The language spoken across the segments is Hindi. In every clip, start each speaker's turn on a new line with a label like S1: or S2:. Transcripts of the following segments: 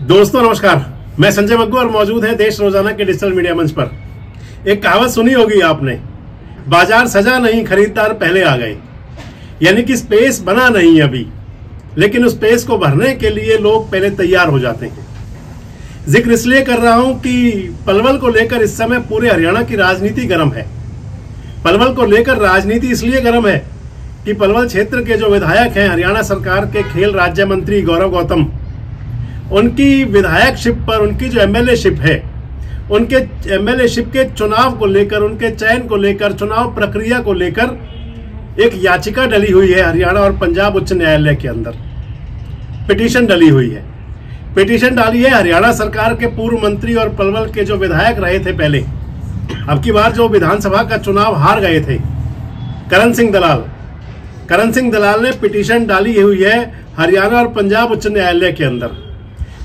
S1: दोस्तों नमस्कार, मैं संजय मग्गू और मौजूद है देश रोजाना के डिजिटल मीडिया मंच पर। एक कहावत सुनी होगी आपने, बाजार सजा नहीं खरीदार पहले आ गए। यानी कि स्पेस बना नहीं अभी, लेकिन उस स्पेस को भरने के लिए लोग पहले तैयार हो जाते हैं। जिक्र इसलिए कर रहा हूं कि पलवल को लेकर इस समय पूरे हरियाणा की राजनीति गर्म है। पलवल को लेकर राजनीति इसलिए गर्म है कि पलवल क्षेत्र के जो विधायक हैं, हरियाणा सरकार के खेल राज्य मंत्री गौरव गौतम, उनकी विधायकशिप पर, उनकी जो एमएलए-शिप है, उनके एमएलए-शिप के चुनाव को लेकर, उनके चयन को लेकर, चुनाव प्रक्रिया को लेकर एक याचिका डली हुई है हरियाणा और पंजाब उच्च न्यायालय के अंदर। पिटीशन डली हुई है। पिटीशन डाली है हरियाणा सरकार के पूर्व मंत्री और पलवल के जो विधायक रहे थे पहले, अब की बार जो विधानसभा का चुनाव हार गए थे, करण सिंह दलाल ने पिटीशन डाली हुई है हरियाणा और पंजाब उच्च न्यायालय के अंदर।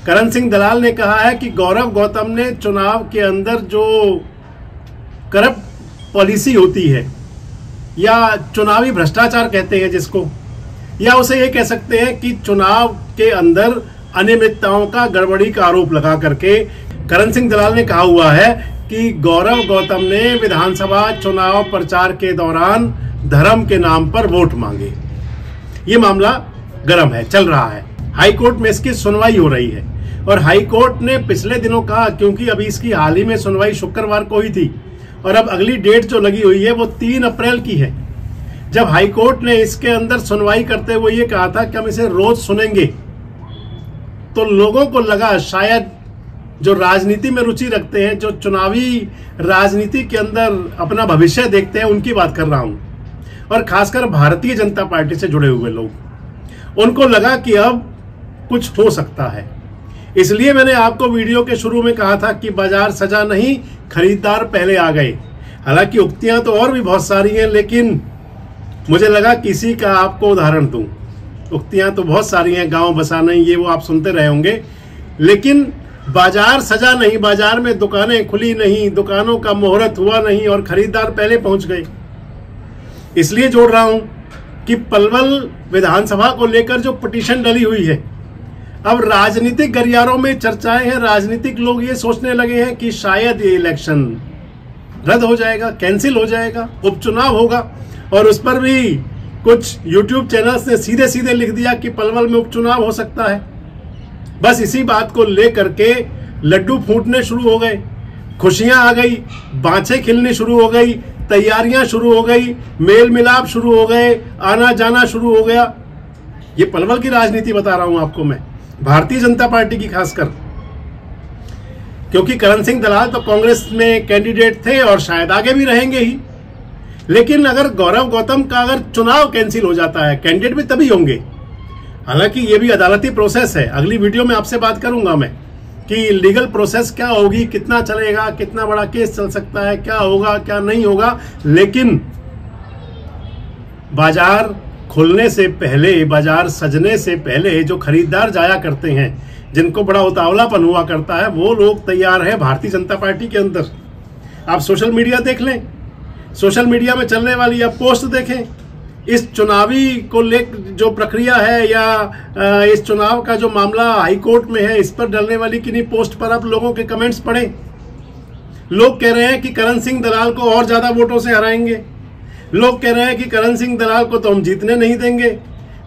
S1: करण सिंह दलाल ने कहा है कि गौरव गौतम ने चुनाव के अंदर जो करप्ट पॉलिसी होती है, या चुनावी भ्रष्टाचार कहते हैं जिसको, या उसे ये कह सकते हैं कि चुनाव के अंदर अनियमितताओं का, गड़बड़ी का आरोप लगा करके करण सिंह दलाल ने कहा हुआ है कि गौरव गौतम ने विधानसभा चुनाव प्रचार के दौरान धर्म के नाम पर वोट मांगे। ये मामला गर्म है, चल रहा है। हाई कोर्ट में इसकी सुनवाई हो रही है और हाई कोर्ट ने पिछले दिनों कहा, क्योंकि अभी इसकी हाल ही में सुनवाई शुक्रवार को ही थी और अब अगली डेट जो लगी हुई है वो 3 अप्रैल की है। जब हाई कोर्ट ने इसके अंदर सुनवाई करते हुए ये कहा था कि हम इसे रोज सुनेंगे, तो लोगों को लगा शायद जो राजनीति में रुचि रखते हैं, जो चुनावी राजनीति के अंदर अपना भविष्य देखते हैं, उनकी बात कर रहा हूं, और खासकर भारतीय जनता पार्टी से जुड़े हुए लोग, उनको लगा कि अब कुछ हो सकता है। इसलिए मैंने आपको वीडियो के शुरू में कहा था कि बाजार सजा नहीं खरीदार पहले आ गए। हालांकि उक्तियां तो और भी बहुत सारी हैं, लेकिन मुझे लगा किसी का आपको उदाहरण दूं। उक्तियां तो बहुत सारी हैं, गांव बसा नहीं, ये वो आप सुनते रहे होंगे, लेकिन बाजार सजा नहीं, बाजार में दुकानें खुली नहीं, दुकानों का मुहूर्त हुआ नहीं और खरीदार पहले पहुंच गए। इसलिए जोड़ रहा हूं कि पलवल विधानसभा को लेकर जो पिटीशन डली हुई है, अब राजनीतिक गलियारों में चर्चाएं हैं। राजनीतिक लोग ये सोचने लगे हैं कि शायद ये इलेक्शन रद्द हो जाएगा, कैंसिल हो जाएगा, उपचुनाव होगा, और उस पर भी कुछ यूट्यूब चैनल्स ने सीधे सीधे लिख दिया कि पलवल में उपचुनाव हो सकता है। बस इसी बात को लेकर के लड्डू फूटने शुरू हो गए, खुशियां आ गई, बाँछें खिलनी शुरू हो गई, तैयारियां शुरू हो गई, मेल मिलाप शुरू हो गए, आना जाना शुरू हो गया। ये पलवल की राजनीति बता रहा हूं आपको मैं, भारतीय जनता पार्टी की खासकर, क्योंकि करण सिंह दलाल तो कांग्रेस में कैंडिडेट थे और शायद आगे भी रहेंगे ही। लेकिन अगर गौरव गौतम का अगर चुनाव कैंसिल हो जाता है, कैंडिडेट भी तभी होंगे। हालांकि ये भी अदालती प्रोसेस है, अगली वीडियो में आपसे बात करूंगा मैं कि लीगल प्रोसेस क्या होगी, कितना चलेगा, कितना बड़ा केस चल सकता है, क्या होगा क्या नहीं होगा। लेकिन बाजार खुलने से पहले, बाजार सजने से पहले जो खरीदार जाया करते हैं, जिनको बड़ा उतावलापन हुआ करता है, वो लोग तैयार है भारतीय जनता पार्टी के अंदर। आप सोशल मीडिया देख लें, सोशल मीडिया में चलने वाली आप पोस्ट देखें, इस चुनावी को लेकर जो प्रक्रिया है या इस चुनाव का जो मामला हाई कोर्ट में है, इस पर डलने वाली किन्हीं पोस्ट पर आप लोगों के कमेंट्स पढ़ें। लोग कह रहे हैं कि करण सिंह दलाल को और ज्यादा वोटों से हराएंगे, लोग कह रहे हैं कि करण सिंह दलाल को तो हम जीतने नहीं देंगे।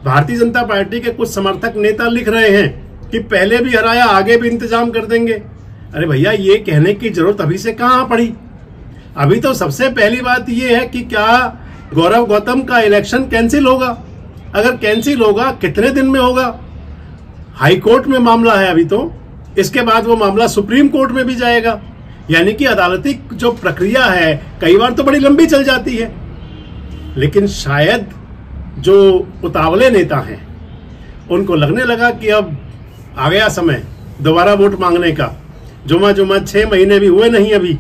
S1: भारतीय जनता पार्टी के कुछ समर्थक नेता लिख रहे हैं कि पहले भी हराया, आगे भी इंतजाम कर देंगे। अरे भैया, ये कहने की जरूरत अभी से कहां पड़ी? अभी तो सबसे पहली बात यह है कि क्या गौरव गौतम का इलेक्शन कैंसिल होगा? अगर कैंसिल होगा, कितने दिन में होगा? हाई कोर्ट में मामला है अभी तो, इसके बाद वो मामला सुप्रीम कोर्ट में भी जाएगा। यानी कि अदालती जो प्रक्रिया है कई बार तो बड़ी लंबी चल जाती है। लेकिन शायद जो उतावले नेता हैं, उनको लगने लगा कि अब आ गया समय दोबारा वोट मांगने का। जुमा 6 महीने भी हुए नहीं, अभी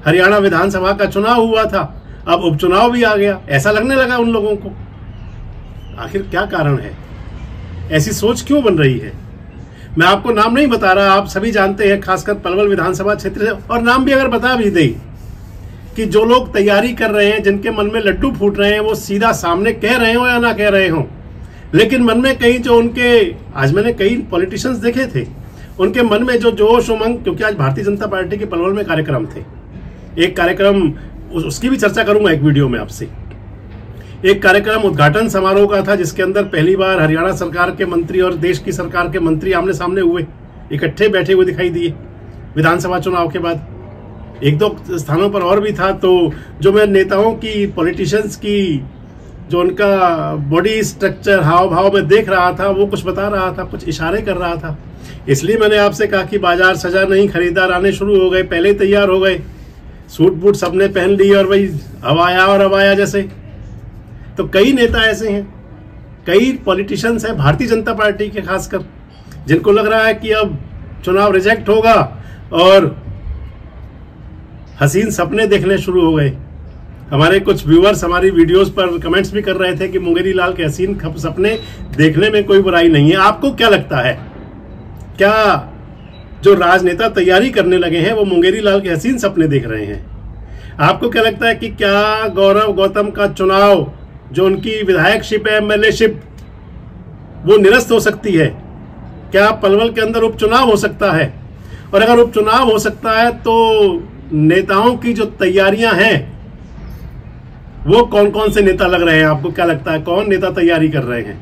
S1: हरियाणा विधानसभा का चुनाव हुआ था, अब उपचुनाव भी आ गया। ऐसा लगने लगा उन लोगों को। आखिर क्या कारण है? ऐसी सोच क्यों बन रही है? मैं आपको नाम नहीं बता रहा, आप सभी जानते हैं, खासकर पलवल विधानसभा क्षेत्र से। और नाम भी अगर बता भी दें कि जो लोग तैयारी कर रहे हैं, जिनके मन में लड्डू फूट रहे हैं, वो सीधा सामने कह रहे हो या ना कह रहे हो, लेकिन मन में कहीं जो उनके, आज मैंने कई पॉलिटिशियंस देखे थे, उनके मन में जो जोश उमंग, क्योंकि आज भारतीय जनता पार्टी के पलवल में कार्यक्रम थे, एक कार्यक्रम उसकी भी चर्चा करूंगा एक वीडियो में आपसे। एक कार्यक्रम उद्घाटन समारोह का था जिसके अंदर पहली बार हरियाणा सरकार के मंत्री और देश की सरकार के मंत्री आमने सामने हुए, इकट्ठे बैठे हुए दिखाई दिए विधानसभा चुनाव के बाद। एक दो स्थानों पर और भी था। तो जो मैं नेताओं की, पॉलिटिशियंस की जो उनका बॉडी स्ट्रक्चर, हाव भाव में देख रहा था, वो कुछ बता रहा था, कुछ इशारे कर रहा था। इसलिए मैंने आपसे कहा कि बाजार सजा नहीं, खरीदार आने शुरू हो गए, पहले तैयार हो गए, सूट बूट सबने पहन लिए और वही हवाया और हवाया जैसे। तो कई नेता ऐसे हैं, कई पॉलिटिशियंस हैं भारतीय जनता पार्टी के खासकर, जिनको लग रहा है कि अब चुनाव रिजेक्ट होगा और हसीन सपने देखने शुरू हो गए। हमारे कुछ व्यूअर्स हमारी वीडियोस पर कमेंट्स भी कर रहे थे कि मुंगेरी लाल के हसीन सपने देखने में कोई बुराई नहीं है। आपको क्या लगता है, क्या जो राजनेता तैयारी करने लगे हैं वो मुंगेरी लाल के हसीन सपने देख रहे हैं? आपको क्या लगता है कि क्या गौरव गौतम का चुनाव, जो उनकी विधायकशिप है, एमएलएशिप, वो निरस्त हो सकती है? क्या पलवल के अंदर उपचुनाव हो सकता है? और अगर उपचुनाव हो सकता है तो नेताओं की जो तैयारियां हैं वो कौन कौन से नेता लग रहे हैं? आपको क्या लगता है कौन नेता तैयारी कर रहे हैं?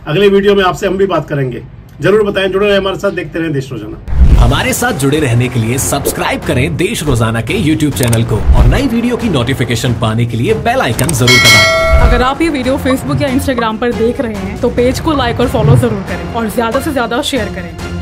S1: अगले वीडियो में आपसे हम भी बात करेंगे। जरूर बताएं, जुड़े रहें हमारे साथ, देखते रहें देश रोजाना।
S2: हमारे साथ जुड़े रहने के लिए सब्सक्राइब करें देश रोजाना के YouTube चैनल को और नई वीडियो की नोटिफिकेशन पाने के लिए बेल आइकन जरूर दबाएं।
S3: अगर आप ये वीडियो Facebook या Instagram पर देख रहे हैं तो पेज को लाइक और फॉलो जरूर करें और ज्यादा से ज्यादा शेयर करें।